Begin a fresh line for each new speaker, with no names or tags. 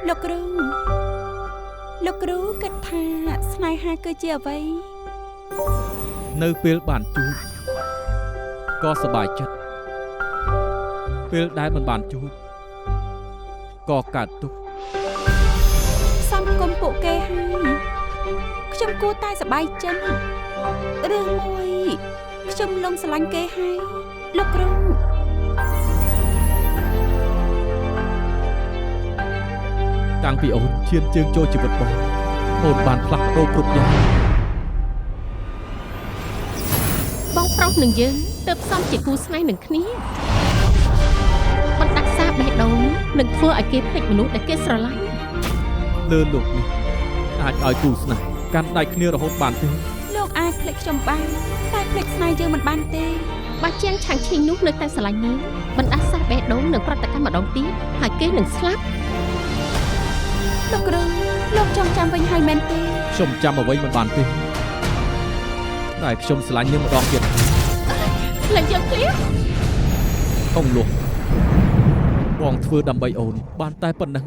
លោកគ្រូគិតថាស្នេហាគឺជាអ្វី
នៅពេលបានជួបក៏សប្បាយចិត្តពេលដែលមិនបានជួបក៏កើតទុក្ខ
សំគុំពួកគេហើយខ្ញុំគួរតែសប្បាយចិត្តរឿងមួយខ្ញុំលងស្រឡាញ់គេហើយលោកគ្រូ
តាំងពីអូនឈានជើងចូលជីវិតបងអូនបានផ្លាស់ប្ដូរគ្រប់យ៉ាង
បងប្រុសនឹងយើងទើបសំជាគូស្នេហ៍នឹងគ្នាបណ្ដាសាបេះដូងនឹងធ្វើឲ្យគេភ្លេចមនុស្សដែលគេស្រឡាញ់
លើលោកនេះអាចឲ្យគូស្នេហ៍កាន់ដៃគ្នារហូតបានទេ
លោកអាចភ្លេចខ្ញុំបានតែភ្លេចស្នេហ៍យើងមិនបានទេ
បើជាងឆាំងឈីងនោះនៅតែស្រឡាញ់នៅបណ្ដាសាបេះដូងនឹងប្រតិកម្មម្ដងទៀតហើយគេនឹងស្លាប់
លោកគ្រូលោកចង់ចាំវិញហើយមែនទេ
ខ្ញុំចាំអ្វីមិនបានទេតែខ្ញុំស្រឡាញ់នាងម្ដងទៀត
ឡើងយើងភ្លាម
អងលុះបងធ្វើដើម្បីអូនបានតែប៉ុណ្ណឹង